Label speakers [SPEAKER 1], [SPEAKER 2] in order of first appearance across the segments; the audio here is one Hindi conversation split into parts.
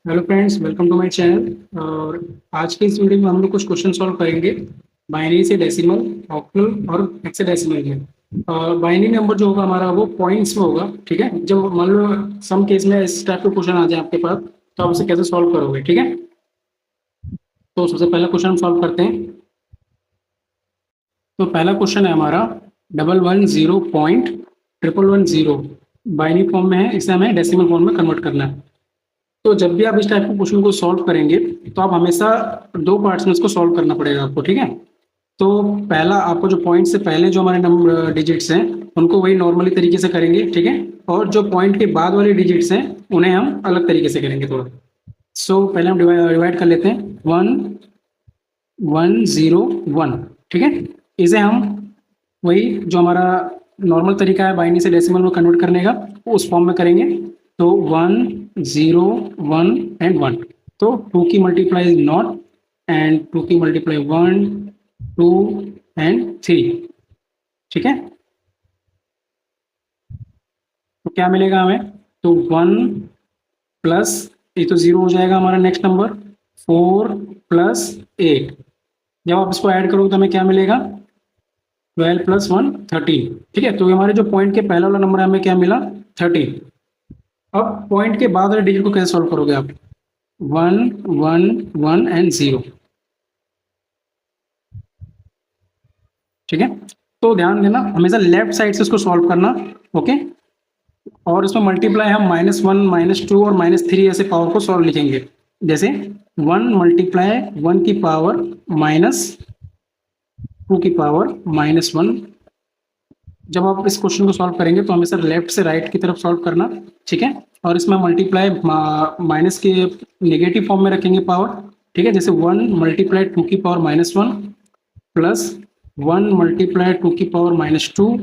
[SPEAKER 1] Hello friends, welcome to my channel. और आज के इस वीडियो में हम लोग कुछ क्वेश्चन सॉल्व करेंगे बाइनरी से डेसिमल, ऑक्टल और हेक्साडेसिमल में। और बाइनरी नंबर जो होगा हमारा वो पॉइंट्स में होगा। ठीक है, जब मान लो सम केस में इस टाइप का क्वेश्चन आ जाए आपके पास, तो आप उसे कैसे सॉल्व करोगे। ठीक है, तो सबसे पहला क्वेश्चन हम सॉल्व करते हैं। तो पहला क्वेश्चन है हमारा 110.111 बाइनरी फॉर्म में है, इसे हमें डेसिमल फॉर्म में कन्वर्ट करना है। तो जब भी आप इस टाइप के क्वेश्चन को सॉल्व करेंगे तो आप हमेशा दो पार्ट्स में इसको सॉल्व करना पड़ेगा आपको। ठीक है, तो पहला आपको जो पॉइंट से पहले जो हमारे नंबर डिजिट्स हैं उनको वही नॉर्मली तरीके से करेंगे। ठीक है, और जो पॉइंट के बाद वाले डिजिट्स हैं उन्हें हम अलग तरीके से करेंगे थोड़ा। पहले हम डिवाइड कर लेते हैं 1101। ठीक है, इसे हम वही जो हमारा नॉर्मल तरीका है बाइनरी से डेसिमल में कन्वर्ट करने का, उस फॉर्म में करेंगे। तो 1 0 1 एंड 1, तो 2 की मल्टीप्लाई इज नॉट एंड 2 की मल्टीप्लाई 1 2 एंड 3। ठीक है, तो क्या मिलेगा हमें, तो 1 प्लस ये तो 0 हो जाएगा हमारा नेक्स्ट नंबर, 4 प्लस 8। जब आप इसको ऐड करोगे तो हमें क्या मिलेगा, 12 प्लस 1 13। ठीक है, तो हमारे जो पॉइंट के पहला वाला नंबर है हमें क्या मिला, 13। अब पॉइंट के बाद वाले डिजिट को कैसे सॉल्व करोगे आप, 1 1 1 एंड 0। ठीक है, तो ध्यान देना हमेशा लेफ्ट साइड से इसको सॉल्व करना। ओके, और इसमें मल्टीप्लाई हम -1 -2 और -3 ऐसे पावर को सॉल्व लिखेंगे। जैसे 1 मल्टीप्लाई 1 की पावर -2 की पावर -1। जब आप इस क्वेश्चन को सॉल्व करेंगे तो हमेशा लेफ्ट से राइट की तरफ सॉल्व करना। ठीक है, और इसमें मल्टीप्लाई माइनस के नेगेटिव फॉर्म में रखेंगे पावर। ठीक है, जैसे 1 मल्टीप्लाई 2 की पावर -1 प्लस 1 मल्टीप्लाई 2 की पावर -2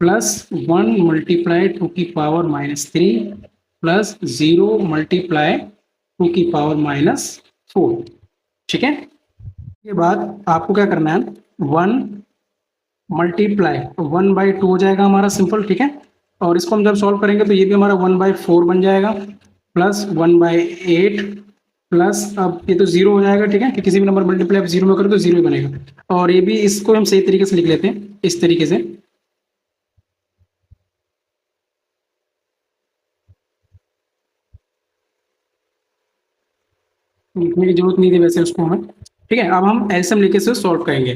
[SPEAKER 1] प्लस 1 मल्टीप्लाई 2 की पावर -3 प्लस 0 मल्टीप्लाई 2 की पावर -4। ठीक है, के बाद आपको क्या करना है, 1 मल्टीप्लाई 1/2 हो जाएगा हमारा सिंपल। ठीक है, और इसको हम जब सॉल्व करेंगे तो ये भी हमारा 1/4 बन जाएगा, प्लस 1/8 प्लस, अब ये तो 0 हो जाएगा। ठीक है, कि किसी भी नंबर मल्टीप्लाई आप 0 में करो तो 0 ही बनेगा। और ये भी, इसको हम सही तरीके से लिख लेते हैं इस तरीके से, लिखने की जरूरत नहीं थी वैसे उसको हमें। ठीक है, अब हम एलसीएम लेके से सॉल्व करेंगे।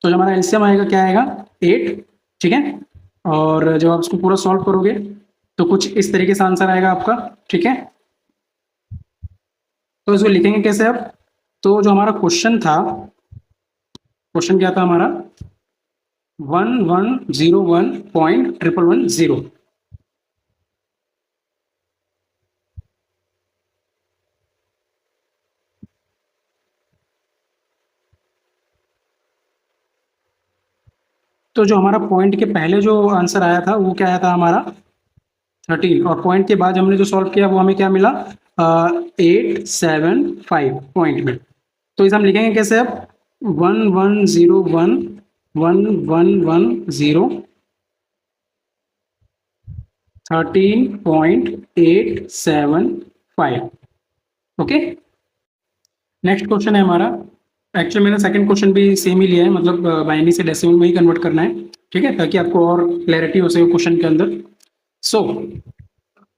[SPEAKER 1] तो जो हमारा एलसीएम आएगा क्या आएगा, 8। ठीक है, और जब आप इसको पूरा सॉल्व करोगे तो कुछ इस तरीके से आंसर आएगा आपका। ठीक है, तो इसको लिखेंगे कैसे अब, तो जो हमारा क्वेश्चन था, क्वेश्चन क्या था हमारा, 1101.111. तो जो हमारा पॉइंट के पहले जो आंसर आया था वो क्या आया था हमारा 13, और पॉइंट के बाद हमने जो सॉल्व किया वो हमें क्या मिला, 875 पॉइंट में। तो इसे हम लिखेंगे कैसे अब, 1101 1110 13.875। ओके, नेक्स्ट क्वेश्चन है हमारा, एक्चुअली मैंने सेकंड क्वेश्चन भी सेम ही लिया है, मतलब बाइनरी से डेसिमल में ही कन्वर्ट करना है। ठीक है, ताकि आपको और क्लैरिटी हो सके क्वेश्चन के अंदर।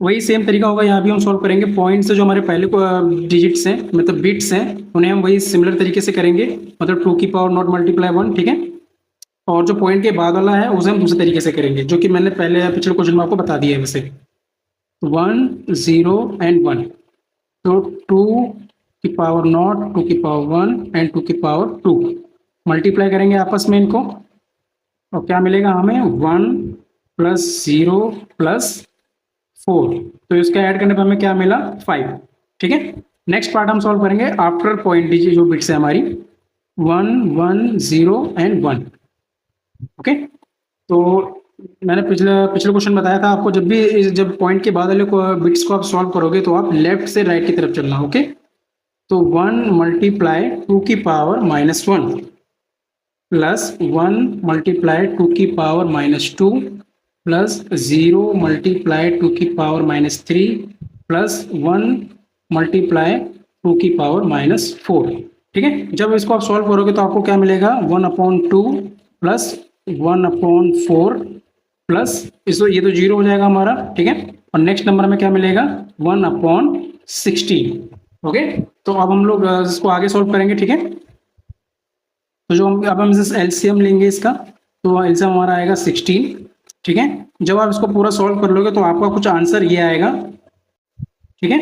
[SPEAKER 1] वही सेम तरीका होगा, यहाँ भी हम सॉल्व करेंगे। पॉइंट से जो हमारे पहले डिजिट्स हैं, मतलब बिट्स हैं, उन्हें हम वही सिमिलर तरीके से करेंगे, मतलब 2 की पावर नॉट मल्टीप्लाई 1। ठीक है, और जो पॉइंट के बाद वाला है उसे हम दूसरे तरीके से करेंगे, जो कि मैंने पहले पिछले क्वेश्चन में आपको बता दिया है वैसे। 1 0 एंड 1, तो 2 की पावर नॉट 2 की पावर 1 एंड 2 की पावर 2 मल्टीप्लाई करेंगे आपस में इनको, और क्या मिलेगा हमें, 1 प्लस 0 प्लस 4। तो इसका ऐड करने पर हमें क्या मिला, 5। ठीक है, नेक्स्ट पार्ट हम सॉल्व करेंगे आफ्टर पॉइंट डीजिए जो बिट्स है हमारी, 1 1 0 एंड 1। ओके, तो मैंने पिछले पिछले क्वेश्चन बताया था आपको, जब पॉइंट के बाद वाले बिट्स को आप सॉल्व करोगे तो आप लेफ्ट से राइट की तरफ चलना। ओके, तो 1 मल्टीप्लाई 2 की पावर -1 प्लस 1 मल्टीप्लाई 2 की पावर -2 प्लस 0 मल्टीप्लाई 2 की पावर -3 प्लस 1 मल्टीप्लाई 2 की पावर -4, ठीक है। जब इसको आप सॉल्व करोगे तो आपको क्या मिलेगा, 1/2 प्लस 1/4 प्लस इसको, ये तो 0 हो जाएगा हमारा, ठीक है। और नेक्स्ट नंबर में क्या मिलेगा, 1/16, ओके। तो अब हम लोग इसको आगे सॉल्व करेंगे, ठीक है। तो जो हम अब हम एलसीएम लेंगे इसका, तो एलसीएम हमारा आएगा 16, ठीक है। जब आप इसको पूरा सॉल्व कर लोगे तो आपका कुछ आंसर ये आएगा, ठीक है।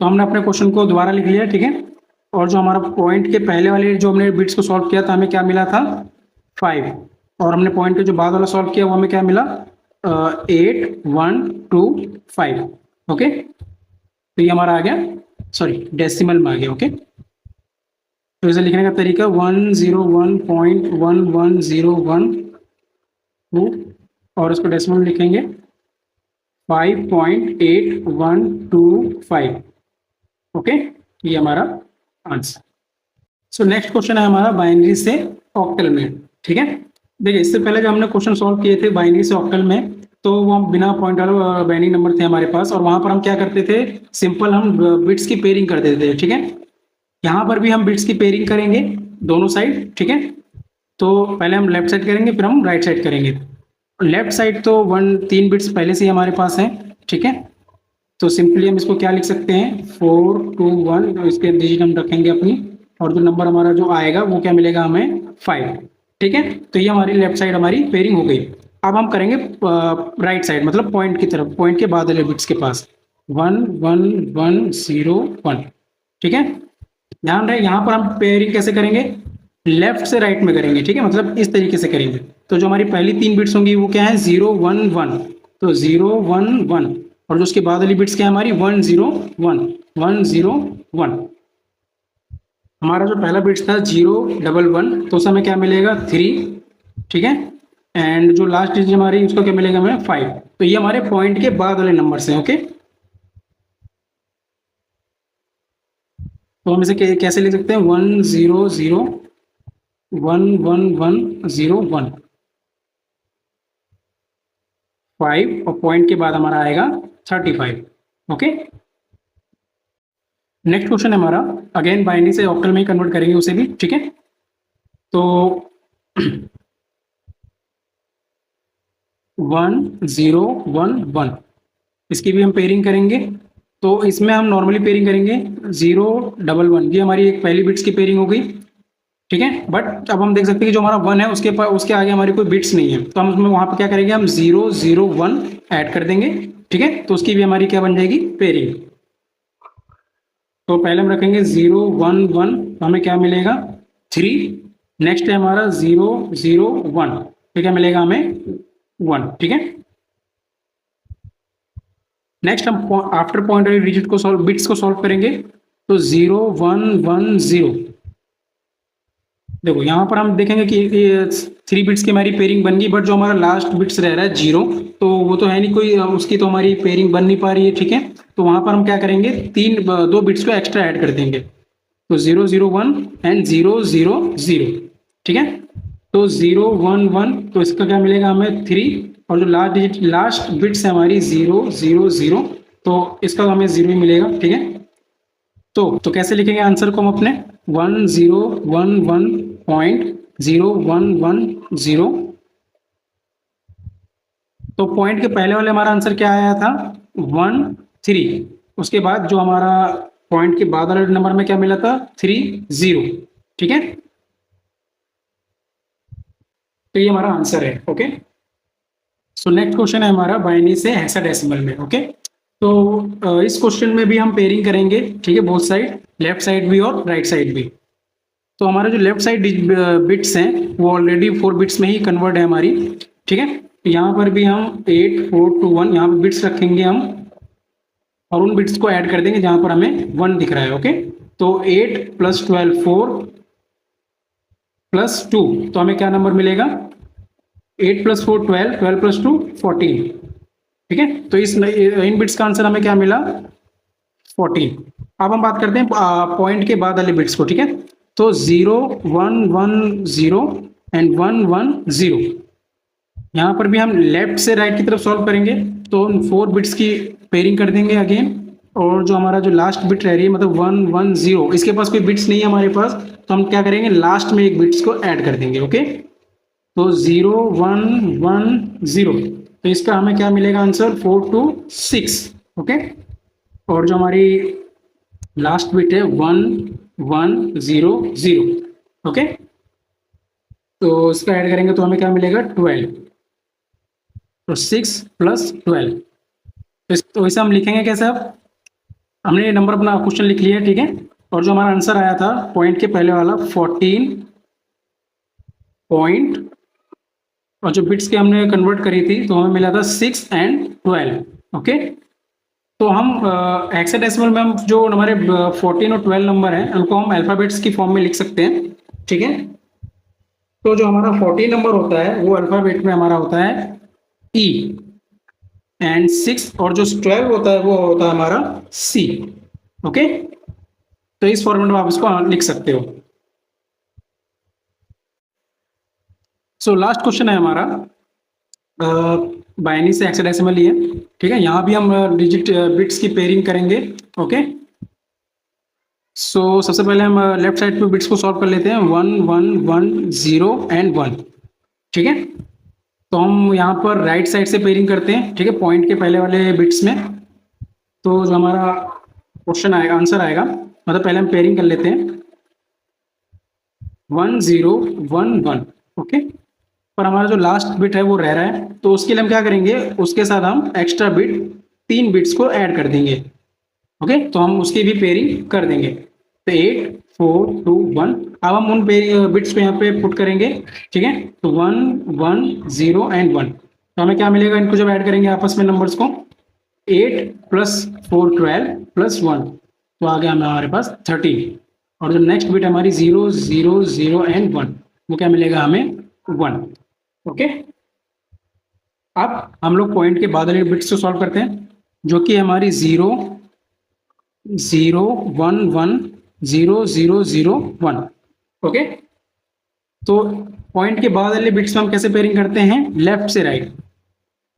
[SPEAKER 1] तो हमने अपने क्वेश्चन को दोबारा लिख लिया, ठीक है। और जो हमारा पॉइंट के पहले वाले जो हमने बिट्स को सॉल्व किया था, हमें क्या मिला था, 5। और हमने पॉइंट के जो बाद वाला सॉल्व किया वो हमें क्या मिला, 8 1 2 5, ओके। तो ये हमारा आ गया, सॉरी डेसिमल में आ गया, ओके। तो इसे लिखने का तरीका 101.1101 और इसको डेसिमल में लिखेंगे 5.8125, ओके। ये हमारा आंसर। सो नेक्स्ट क्वेश्चन है हमारा बाइनरी से ऑक्टल में, ठीक है। देखिए इससे पहले जो हमने क्वेश्चन सॉल्व किए थे बाइनरी से ऑक्टल में, तो वो हम बिना पॉइंट वाले बाइनरी नंबर थे हमारे पास, और वहां पर हम क्या करते थे, सिंपल हम बिट्स की पेयरिंग कर देते थे, ठीक है। यहाँ पर भी हम बिट्स की पेयरिंग करेंगे दोनों साइड, ठीक है। तो पहले हम लेफ्ट साइड करेंगे, फिर हम राइट साइड करेंगे। लेफ्ट साइड तो 3 बिट्स पहले से ही हमारे पास है, ठीक है। तो सिंपली हम इसको क्या लिख सकते हैं, 4 2 1, तो इसके डिजिट हम रखेंगे अपनी, और जो नंबर हमारा जो आएगा वो क्या मिलेगा हमें, 5, ठीक है। तो ये हमारी लेफ्ट साइड हमारी पेयरिंग हो गई। अब हम करेंगे राइट साइड, मतलब पॉइंट की तरफ, पॉइंट के बाद वाले बिट्स के पास 1 1 1 0 1, ठीक है। ध्यान रहे यहाँ पर हम पेयरिंग कैसे करेंगे, लेफ्ट से राइट में करेंगे, ठीक है, मतलब इस तरीके से करेंगे। तो जो हमारी पहली 3 बिट्स होंगी वो क्या है, 0 1 1, तो 0 1 1, और जो उसके बाद वाली बिट्स क्या है हमारी, 1 0 1 1 0 1। हमारा जो पहला बिट्स था 0 1 1, तो उस हमें क्या मिलेगा, 3, ठीक है। एंड जो लास्ट डिजिट हमारी उसका क्या मिलेगा हमें, 5। तो ये हमारे पॉइंट के बाद वाले नंबर्स हैं, ओके। तो हम इसे कैसे लिख सकते हैं, 1 0 0 1 1 1 0 1 5, और पॉइंट के बाद हमारा आएगा 35, ओके। नेक्स्ट क्वेश्चन है हमारा, अगेन बाइनरी से ऑक्टल में ही कन्वर्ट करेंगे उसे भी, ठीक है। तो 1 0 1 1, इसकी भी हम पेयरिंग करेंगे। तो इसमें हम नॉर्मली पेयरिंग करेंगे 0 1 1, ये हमारी एक पहली बिट्स की पेयरिंग हो गई, ठीक है। बट अब हम देख सकते हैं कि जो हमारा 1 है उसके आगे हमारी कोई बिट्स नहीं है, तो हम उसमें वहां पर क्या करेंगे, हम 0 0 1 ऐड कर देंगे, ठीक है। तो उसकी भी हमारी क्या बन जाएगी, पेयरिंग। तो पहले हम रखेंगे 0 1 1, तो हमें क्या मिलेगा, 3। नेक्स्ट है हमारा 0 0 1, तो क्या मिलेगा हमें, 1, ठीक है। नेक्स्ट हम आफ्टर पॉइंट वाली डिजिट को सॉल्व, बिट्स को सॉल्व करेंगे। तो 0 1 1 0, देखो यहाँ पर हम देखेंगे कि 3 बिट्स की हमारी पेयरिंग बन गई, बट जो हमारा लास्ट बिट्स रह रहा है 0, तो वो तो है नहीं कोई, उसकी तो हमारी पेयरिंग बन नहीं पा रही है, ठीक है। तो वहां पर हम क्या करेंगे, 2 बिट्स को एक्स्ट्रा ऐड कर देंगे, तो 0 0 1 एंड 0 0 0, ठीक है। तो 0 1 1, तो इसका क्या मिलेगा हमें, 3, और जो लास्ट बिट्स है हमारी 0 0 0, तो इसका तो हमें 0 ही मिलेगा, ठीक है। तो कैसे लिखेंगे आंसर को हम अपने, 1 0 1 1.0 1 1 0। तो पॉइंट के पहले वाले हमारा आंसर क्या आया था, 1 3, उसके बाद जो हमारा पॉइंट के बाद वाले नंबर में क्या मिला था, 3 0, ठीक है। तो ये हमारा आंसर है, ओके। सो नेक्स्ट क्वेश्चन है हमारा बाइनरी से हेक्साडेसिमल में, ओके। तो इस क्वेश्चन में भी हम पेयरिंग करेंगे, ठीक है, बोथ साइड, लेफ्ट साइड भी और राइट साइड भी। तो हमारे जो लेफ्ट साइड बिट्स हैं वो ऑलरेडी 4 बिट्स में ही कन्वर्ट है हमारी, ठीक है। यहाँ पर भी हम 8 4 2 1 यहाँ पर बिट्स रखेंगे हम, और उन बिट्स को ऐड कर देंगे जहाँ पर हमें 1 दिख रहा है, ओके। तो 8 + 12 4 + 2, तो हमें क्या नंबर मिलेगा, 8 + 4 12 12 + 2 14, ठीक है। तो इन बिट्स का आंसर हमें क्या मिला, 14। अब हम बात करते हैं पॉइंट के बाद वाले बिट्स को, ठीक है। तो 0 1 1 0 एंड 1 1 0, यहाँ पर भी हम लेफ्ट से राइट की तरफ सॉल्व करेंगे, तो उन 4 बिट्स की पेयरिंग कर देंगे अगेन, और जो हमारा जो लास्ट बिट रह रही है मतलब 110, इसके पास कोई बिट्स नहीं है हमारे पास, तो हम क्या करेंगे लास्ट में एक बिट्स को ऐड कर देंगे। ओके, तो 0110, तो इसका हमें क्या मिलेगा आंसर 426। ओके, और जो हमारी लास्ट बिट है 1100। ओके, तो इसका ऐड करेंगे तो हमें क्या मिलेगा 12, तो 6 + 12। तो इसे हम लिखेंगे कैसे? अब हमने ये नंबर अपना क्वेश्चन लिख लिया है, ठीक है। और जो हमारा आंसर आया था पॉइंट के पहले वाला 14 पॉइंट, और जो बिट्स के हमने कन्वर्ट करी थी तो हमें मिला था 6 और 12। ओके, तो हम हेक्साडेसिमल में हम जो हमारे 14 और 12 नंबर हैं उनको हम अल्फ़ाबेट्स की फॉर्म में लिख सकते हैं, ठीक है। तो जो हमारा 14 नंबर होता है वो अल्फ़ाबेट में हमारा होता है ई, एंड 6 और जो 12 होता है वो होता है हमारा सी। ओके, तो इस फॉर्मेट में आप इसको लिख सकते हो। सो लास्ट क्वेश्चन है हमारा बाइनरी से हेक्साडेसिमल ही है, ठीक है। यहाँ भी हम डिजिट बिट्स की पेयरिंग करेंगे। ओके, सो सबसे पहले हम लेफ्ट साइड पे बिट्स को सॉल्व कर लेते हैं 1 1 1 0 एंड 1, ठीक है। तो हम यहाँ पर राइट साइड से पेयरिंग करते हैं, ठीक है, पॉइंट के पहले वाले बिट्स में। तो जो हमारा क्वेश्चन आएगा, आंसर आएगा, मतलब पहले हम पेयरिंग कर लेते हैं 1 0 1 1। ओके, पर हमारा जो लास्ट बिट है वो रह रहा है, तो उसके लिए हम क्या करेंगे, उसके साथ हम एक्स्ट्रा बिट 3 बिट्स को ऐड कर देंगे। ओके, तो हम उसकी भी पेयरिंग कर देंगे, तो 8 4 2 1। अब हम उन बिट्स को यहाँ पे पुट करेंगे, ठीक है। तो 1 1 0 एंड 1, तो हमें क्या मिलेगा, इनको जब ऐड करेंगे आपस में नंबर्स को 8 + 4 12 + 1, तो आ गया हमारे पास 13। और जो नेक्स्ट बिट हमारी 0 0 0 एंड 1, वो क्या मिलेगा हमें 1। ओके, अब हम लोग पॉइंट के बाद वाले बिट्स को सॉल्व करते हैं, जो कि हमारी 0 0 1 1 0 0 0 1। ओके, तो पॉइंट के बाद वाले बिट्स में हम कैसे पेयरिंग करते हैं, लेफ्ट से राइट।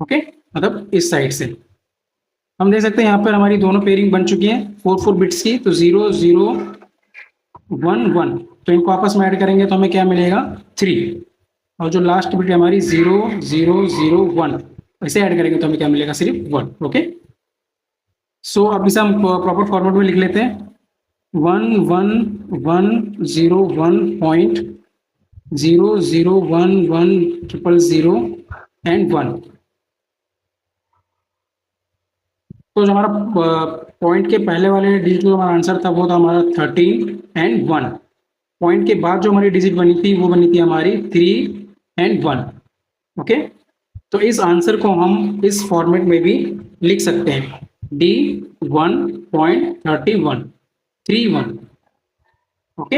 [SPEAKER 1] ओके, मतलब इस साइड से हम देख सकते हैं यहाँ पर हमारी दोनों पेयरिंग बन चुकी है 4 4 बिट्स की, तो 0 0 1 1, तो इनको आपस में ऐड करेंगे तो हमें क्या मिलेगा 3। और जो लास्ट बिट है हमारी 0 0 0 1, इसे ऐड करेंगे तो हमें क्या मिलेगा सिर्फ 1। ओके, सो अब इसे हम प्रॉपर फॉर्मेट में लिख लेते हैं 1 1 1 0 1 पॉइंट 0 0 1 1 0 0 एंड 1। तो जो हमारा पॉइंट के पहले वाले डिजिट जो हमारा आंसर था वो था हमारा 13 एंड 1। पॉइंट के बाद जो हमारी डिजिट बनी थी वो बनी थी हमारी 3 एंड 1। ओके, तो इस आंसर को हम इस फॉर्मेट में भी लिख सकते हैं D1.31 31। ओके,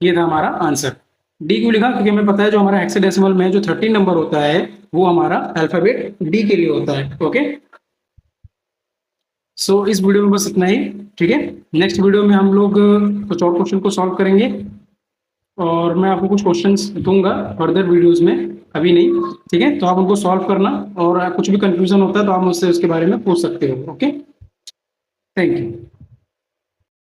[SPEAKER 1] ये था हमारा आंसर। डी क्यों लिखा, क्योंकि हमें पता है जो हमारा हेक्साडेसिमल में जो 13 नंबर होता है वो हमारा अल्फाबेट डी के लिए होता है। ओके, सो इस वीडियो में बस इतना ही, ठीक है। नेक्स्ट वीडियो में हम लोग कुछ और क्वेश्चन को सॉल्व करेंगे, और मैं आपको कुछ क्वेश्चंस दूंगा फर्दर वीडियोस में, अभी नहीं, ठीक है। तो आप उनको सॉल्व करना, और कुछ भी कंफ्यूजन होता है तो आप मुझसे उसके बारे में पूछ सकते हो। Okay, thank you.